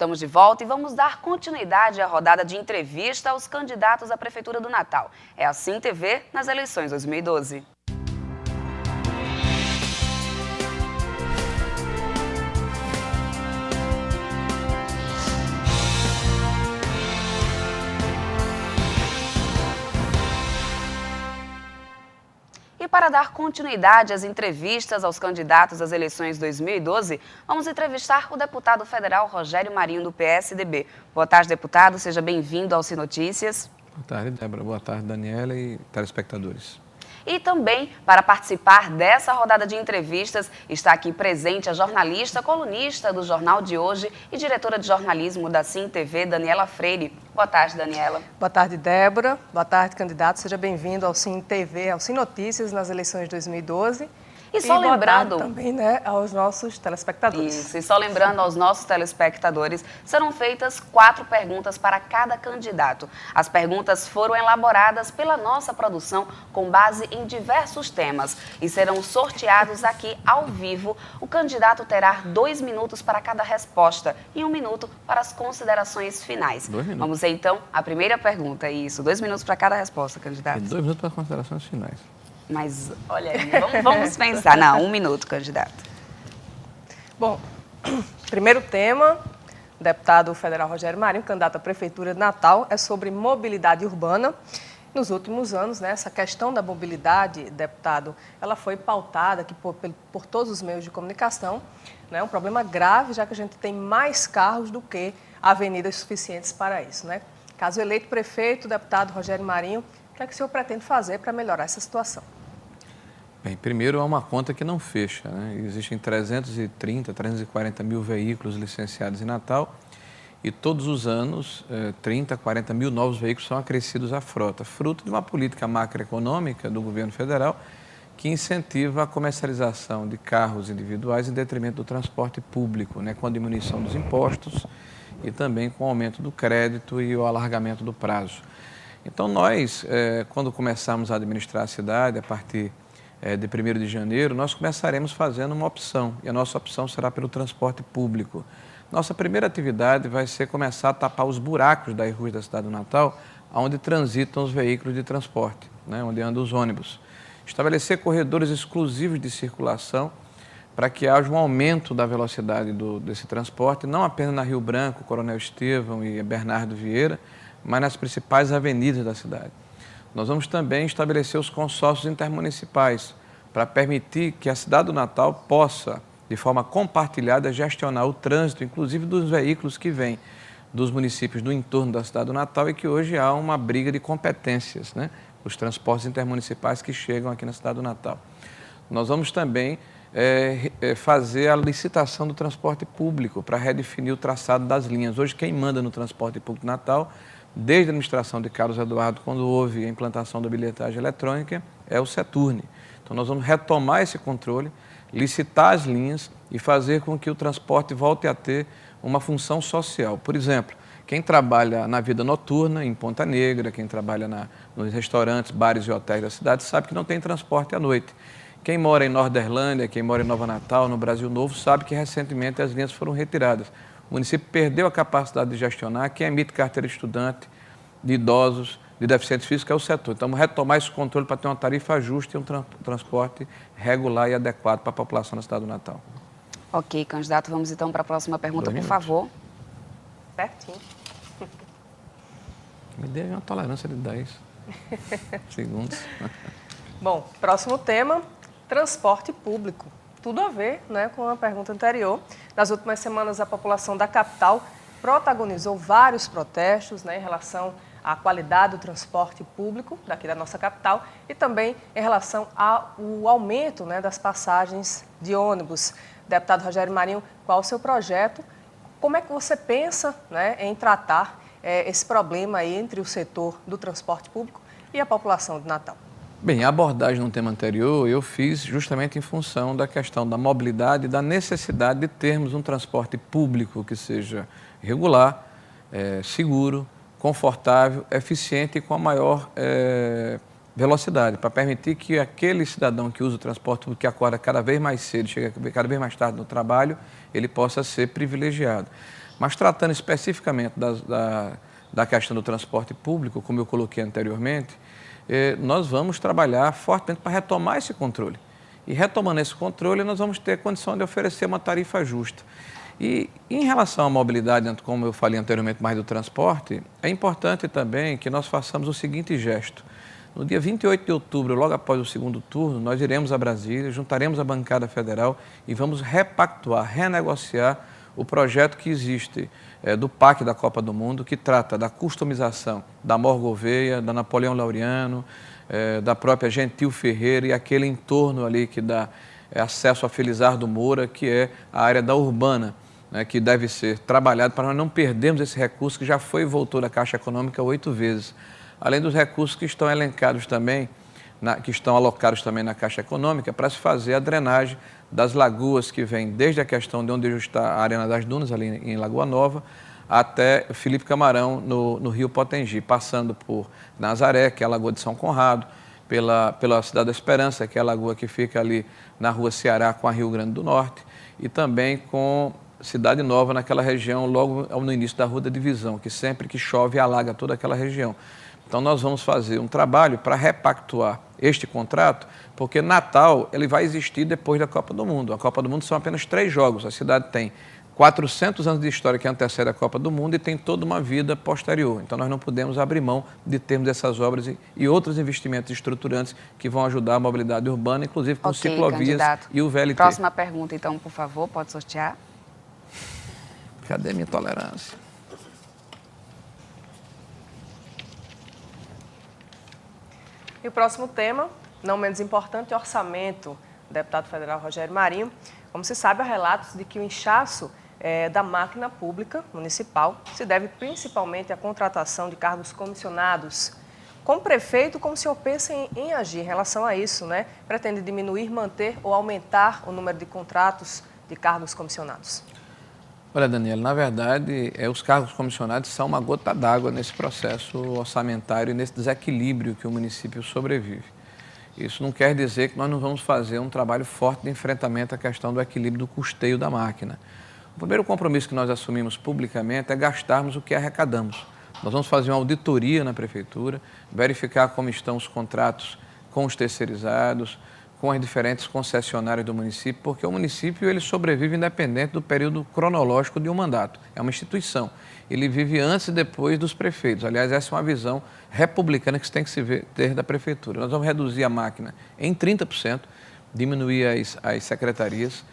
Estamos de volta e vamos dar continuidade à rodada de entrevista aos candidatos à Prefeitura do Natal. É a Sim TV nas eleições 2012. E para dar continuidade às entrevistas aos candidatos às eleições 2012, vamos entrevistar o deputado federal Rogério Marinho, do PSDB. Boa tarde, deputado. Seja bem-vindo ao Sim Notícias. Boa tarde, Débora. Boa tarde, Daniela e telespectadores. E também, para participar dessa rodada de entrevistas, está aqui presente a jornalista, colunista do Jornal de Hoje e diretora de jornalismo da Sim TV, Daniela Freire. Boa tarde, Daniela. Boa tarde, Débora. Boa tarde, candidato. Seja bem-vindo ao Sim TV, ao Sim Notícias nas eleições de 2012. E só lembrando também, aos nossos telespectadores. Isso, e só lembrando aos nossos telespectadores, serão feitas 4 perguntas para cada candidato. As perguntas foram elaboradas pela nossa produção com base em diversos temas e serão sorteados aqui ao vivo. O candidato terá 2 minutos para cada resposta e 1 minuto para as considerações finais. 2 minutos. Vamos então à primeira pergunta. Isso, 2 minutos para cada resposta, candidato. E 2 minutos para as considerações finais. Mas, olha aí, vamos pensar. Não, 1 minuto, candidato. Bom, primeiro tema, deputado federal Rogério Marinho, candidato à Prefeitura de Natal, é sobre mobilidade urbana. Nos últimos anos, essa questão da mobilidade, deputado, ela foi pautada aqui por todos os meios de comunicação. Um problema grave, já que a gente tem mais carros do que avenidas suficientes para isso. Caso eleito prefeito, deputado Rogério Marinho, o que é que o senhor pretende fazer para melhorar essa situação? Bem, primeiro é uma conta que não fecha. Existem 330, 340 mil veículos licenciados em Natal e todos os anos 30, 40 mil novos veículos são acrescidos à frota, fruto de uma política macroeconômica do governo federal que incentiva a comercialização de carros individuais em detrimento do transporte público, com a diminuição dos impostos e também com o aumento do crédito e o alargamento do prazo. Então nós, quando começarmos a administrar a cidade, a partir de 1º de janeiro, nós começaremos fazendo uma opção, e a nossa opção será pelo transporte público. Nossa primeira atividade vai ser começar a tapar os buracos das ruas da cidade do Natal, onde transitam os veículos de transporte, onde andam os ônibus. Estabelecer corredores exclusivos de circulação para que haja um aumento da velocidade desse transporte, não apenas na Rio Branco, Coronel Estevão e Bernardo Vieira, mas nas principais avenidas da cidade. Nós vamos também estabelecer os consórcios intermunicipais para permitir que a cidade do Natal possa, de forma compartilhada, gestionar o trânsito, inclusive dos veículos que vêm dos municípios do entorno da cidade do Natal e que hoje há uma briga de competências, os transportes intermunicipais que chegam aqui na cidade do Natal. Nós vamos também fazer a licitação do transporte público para redefinir o traçado das linhas. Hoje, quem manda no transporte público do Natal, desde a administração de Carlos Eduardo, quando houve a implantação da bilhetagem eletrônica, é o Seturne. Então, nós vamos retomar esse controle, licitar as linhas e fazer com que o transporte volte a ter uma função social. Por exemplo, quem trabalha na vida noturna, em Ponta Negra, quem trabalha nos restaurantes, bares e hotéis da cidade, sabe que não tem transporte à noite. Quem mora em Norderlândia, quem mora em Nova Natal, no Brasil Novo, sabe que recentemente as linhas foram retiradas. O município perdeu a capacidade de gestionar. Quem emite carteira de estudante, de idosos, de deficientes físicos é o setor. Então, vamos retomar esse controle para ter uma tarifa justa e um transporte regular e adequado para a população da cidade do Natal. Ok, candidato. Vamos então para a próxima pergunta, por favor. Certinho. Me dê uma tolerância de 10 segundos. Bom, próximo tema, transporte público. Tudo a ver com a pergunta anterior. Nas últimas semanas, a população da capital protagonizou vários protestos em relação à qualidade do transporte público daqui da nossa capital e também em relação ao aumento das passagens de ônibus. Deputado Rogério Marinho, qual o seu projeto? Como é que você pensa em tratar esse problema aí entre o setor do transporte público e a população de Natal? Bem, a abordagem no tema anterior eu fiz justamente em função da questão da mobilidade e da necessidade de termos um transporte público que seja regular, seguro, confortável, eficiente e com a maior velocidade, para permitir que aquele cidadão que usa o transporte público, que acorda cada vez mais cedo, chega cada vez mais tarde no trabalho, ele possa ser privilegiado. Mas tratando especificamente da questão do transporte público, como eu coloquei anteriormente, nós vamos trabalhar fortemente para retomar esse controle. E retomando esse controle, nós vamos ter condição de oferecer uma tarifa justa. E em relação à mobilidade, como eu falei anteriormente mais do transporte, é importante também que nós façamos o seguinte gesto. No dia 28 de outubro, logo após o segundo turno, nós iremos a Brasília, juntaremos a bancada federal e vamos repactuar, renegociar o projeto que existe do PAC da Copa do Mundo, que trata da customização da Mor Gouveia, da Napoleão Laureano, da própria Gentil Ferreira e aquele entorno ali que dá acesso a Felizardo Moura, que é a área da Urbana, né, que deve ser trabalhado para nós não perdermos esse recurso que já foi e voltou da Caixa Econômica 8 vezes. Além dos recursos que estão elencados também, que estão alocados também na Caixa Econômica, para se fazer a drenagem das lagoas que vem desde a questão de onde está a Arena das Dunas, ali em Lagoa Nova, até Felipe Camarão, no Rio Potengi, passando por Nazaré, que é a Lagoa de São Conrado, pela Cidade da Esperança, que é a lagoa que fica ali na Rua Ceará com a Rio Grande do Norte, e também com Cidade Nova, naquela região, logo no início da Rua da Divisão, que sempre que chove alaga toda aquela região. Então, nós vamos fazer um trabalho para repactuar este contrato, porque Natal ele vai existir depois da Copa do Mundo. A Copa do Mundo são apenas 3 jogos. A cidade tem 400 anos de história que antecede a Copa do Mundo e tem toda uma vida posterior. Então, nós não podemos abrir mão de termos essas obras e outros investimentos estruturantes que vão ajudar a mobilidade urbana, inclusive com ciclovias candidato. E o VLT. Próxima pergunta, então, por favor, pode sortear. Cadê minha tolerância? E o próximo tema, não menos importante, é orçamento. O deputado federal Rogério Marinho. Como se sabe, há relatos de que o inchaço da máquina pública municipal se deve principalmente à contratação de cargos comissionados. Como prefeito, como o senhor pensa em agir em relação a isso, né? Pretende diminuir, manter ou aumentar o número de contratos de cargos comissionados? Olha, Daniela, na verdade, os cargos comissionados são uma gota d'água nesse processo orçamentário e nesse desequilíbrio que o município sobrevive. Isso não quer dizer que nós não vamos fazer um trabalho forte de enfrentamento à questão do equilíbrio do custeio da máquina. O primeiro compromisso que nós assumimos publicamente é gastarmos o que arrecadamos. Nós vamos fazer uma auditoria na prefeitura, verificar como estão os contratos com os terceirizados, com as diferentes concessionárias do município, porque o município ele sobrevive independente do período cronológico de um mandato. É uma instituição. Ele vive antes e depois dos prefeitos. Aliás, essa é uma visão republicana que se tem que ter da prefeitura. Nós vamos reduzir a máquina em 30%, diminuir as secretarias,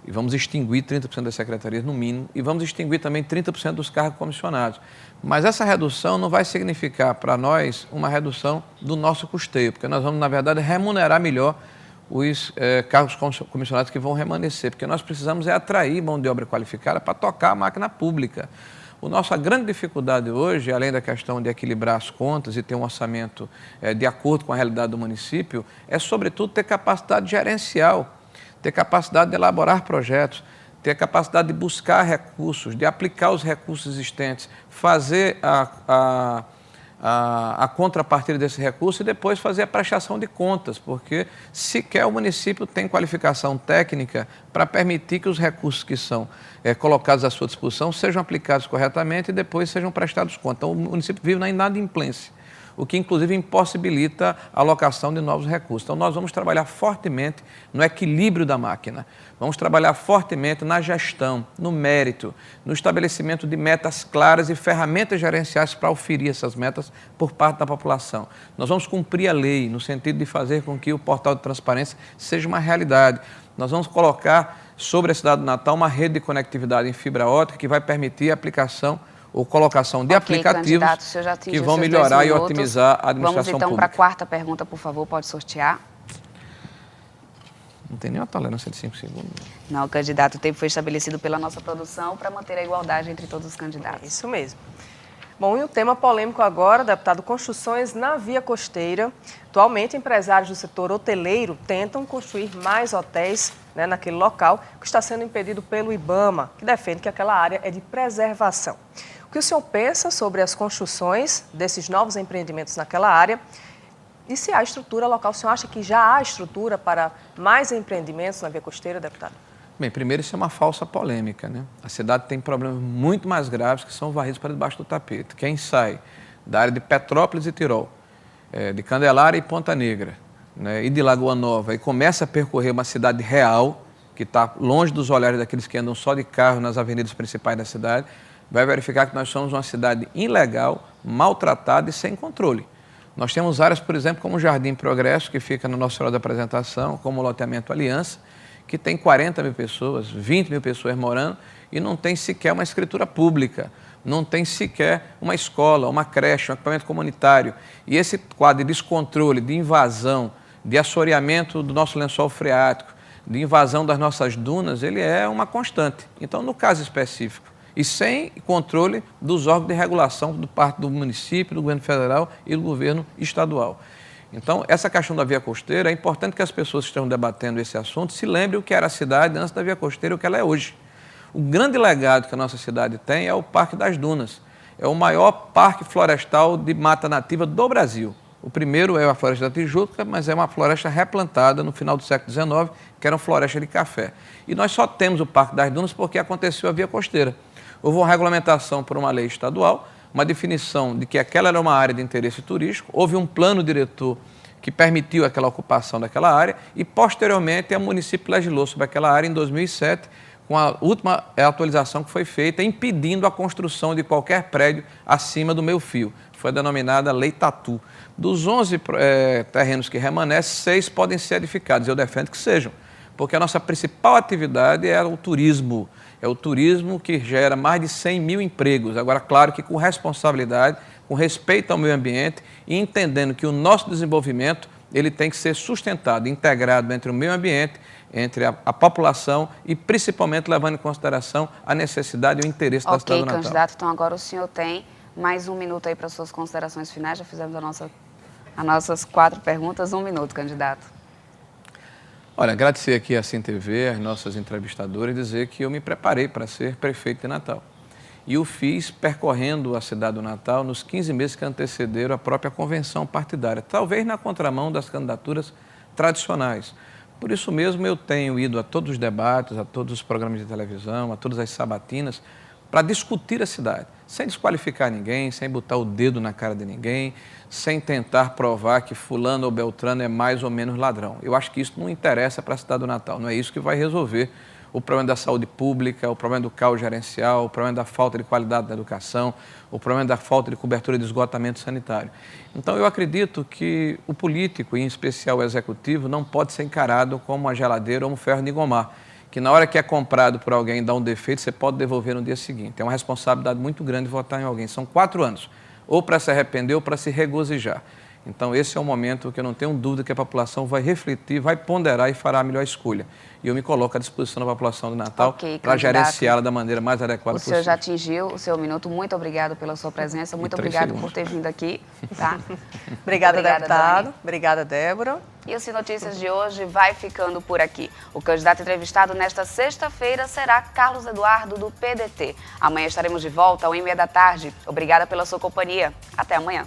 e vamos extinguir 30% das secretarias no mínimo, e vamos extinguir também 30% dos cargos comissionados. Mas essa redução não vai significar para nós uma redução do nosso custeio, porque nós vamos, na verdade, remunerar melhor os cargos comissionados que vão permanecer, porque nós precisamos atrair mão de obra qualificada para tocar a máquina pública. A nossa grande dificuldade hoje, além da questão de equilibrar as contas e ter um orçamento de acordo com a realidade do município, é, sobretudo, ter capacidade gerencial, ter capacidade de elaborar projetos, ter capacidade de buscar recursos, de aplicar os recursos existentes, fazer a contrapartida desse recurso e depois fazer a prestação de contas, porque sequer o município tem qualificação técnica para permitir que os recursos que são colocados à sua disposição sejam aplicados corretamente e depois sejam prestados contas. Então, o município vive na inadimplência, o que inclusive impossibilita a alocação de novos recursos. Então, nós vamos trabalhar fortemente no equilíbrio da máquina, vamos trabalhar fortemente na gestão, no mérito, no estabelecimento de metas claras e ferramentas gerenciais para oferir essas metas por parte da população. Nós vamos cumprir a lei no sentido de fazer com que o portal de transparência seja uma realidade. Nós vamos colocar sobre a cidade de Natal uma rede de conectividade em fibra ótica que vai permitir a aplicação ou colocação de aplicativos que vão melhorar e otimizar a administração pública. Vamos então para a quarta pergunta, por favor, pode sortear. Não tem nenhuma tolerância de 5 segundos. Não, candidato, o tempo foi estabelecido pela nossa produção para manter a igualdade entre todos os candidatos. Isso mesmo. Bom, e o tema polêmico agora, deputado, construções na via costeira. Atualmente, empresários do setor hoteleiro tentam construir mais hotéis, né, naquele local, que está sendo impedido pelo IBAMA, que defende que aquela área é de preservação. O que o senhor pensa sobre as construções desses novos empreendimentos naquela área? E se há estrutura local, o senhor acha que já há estrutura para mais empreendimentos na via costeira, deputado? Bem, primeiro, isso é uma falsa polêmica, né? A cidade tem problemas muito mais graves que são varridos para debaixo do tapete. Quem sai da área de Petrópolis e Tirol, de Candelária e Ponta Negra, né, e de Lagoa Nova, e começa a percorrer uma cidade real, que está longe dos olhares daqueles que andam só de carro nas avenidas principais da cidade, vai verificar que nós somos uma cidade ilegal, maltratada e sem controle. Nós temos áreas, por exemplo, como o Jardim Progresso, que fica no nosso hora da apresentação, como o loteamento Aliança, que tem 40 mil pessoas, 20 mil pessoas morando e não tem sequer uma escritura pública, não tem sequer uma escola, uma creche, um equipamento comunitário. E esse quadro de descontrole, de invasão, de assoreamento do nosso lençol freático, de invasão das nossas dunas, ele é uma constante. Então, no caso específico, e sem controle dos órgãos de regulação do parte do município, do governo federal e do governo estadual. Então, essa questão da via costeira, é importante que as pessoas que estão debatendo esse assunto se lembrem o que era a cidade antes da via costeira e o que ela é hoje. O grande legado que a nossa cidade tem é o Parque das Dunas. É o maior parque florestal de mata nativa do Brasil. O primeiro é a Floresta da Tijuca, mas é uma floresta replantada no final do século XIX, que era uma floresta de café. E nós só temos o Parque das Dunas porque aconteceu a via costeira. Houve uma regulamentação por uma lei estadual, uma definição de que aquela era uma área de interesse turístico, houve um plano diretor que permitiu aquela ocupação daquela área e, posteriormente, o município legislou sobre aquela área em 2007, com a última atualização que foi feita, impedindo a construção de qualquer prédio acima do meio-fio. Foi a denominada Lei Tatu. Dos 11 terrenos que remanescem, 6 podem ser edificados. Eu defendo que sejam, porque a nossa principal atividade é o turismo. É o turismo que gera mais de 100 mil empregos. Agora, claro que com responsabilidade, com respeito ao meio ambiente e entendendo que o nosso desenvolvimento ele tem que ser sustentado, integrado entre o meio ambiente, entre a população e principalmente levando em consideração a necessidade e o interesse da cidade do Natal. Ok, candidato, então agora o senhor tem mais um minuto aí para suas considerações finais. Já fizemos as nossas 4 perguntas. 1 minuto, candidato. Olha, agradecer aqui a SimTV, as nossas entrevistadoras, e dizer que eu me preparei para ser prefeito de Natal. E o fiz percorrendo a cidade do Natal nos 15 meses que antecederam a própria convenção partidária, talvez na contramão das candidaturas tradicionais. Por isso mesmo eu tenho ido a todos os debates, a todos os programas de televisão, a todas as sabatinas, para discutir a cidade, sem desqualificar ninguém, sem botar o dedo na cara de ninguém, sem tentar provar que fulano ou beltrano é mais ou menos ladrão. Eu acho que isso não interessa para a cidade do Natal, não é isso que vai resolver o problema da saúde pública, o problema do caos gerencial, o problema da falta de qualidade da educação, o problema da falta de cobertura de esgotamento sanitário. Então, eu acredito que o político, em especial o executivo, não pode ser encarado como uma geladeira ou um ferro de engomar, que na hora que é comprado por alguém e dá um defeito, você pode devolver no dia seguinte. É uma responsabilidade muito grande votar em alguém. São 4 anos, ou para se arrepender ou para se regozijar. Então, esse é um momento que eu não tenho dúvida que a população vai refletir, vai ponderar e fará a melhor escolha. E eu me coloco à disposição da população do Natal para gerenciá-la da maneira mais adequada possível. O senhor já atingiu o seu minuto. Muito obrigado pela sua presença. Muito obrigado por ter vindo aqui. Tá? Obrigada, deputado. Dani. Obrigada, Débora. E o Sim Notícias de hoje vai ficando por aqui. O candidato entrevistado nesta sexta-feira será Carlos Eduardo, do PDT. Amanhã estaremos de volta às 1h30 da tarde. Obrigada pela sua companhia. Até amanhã.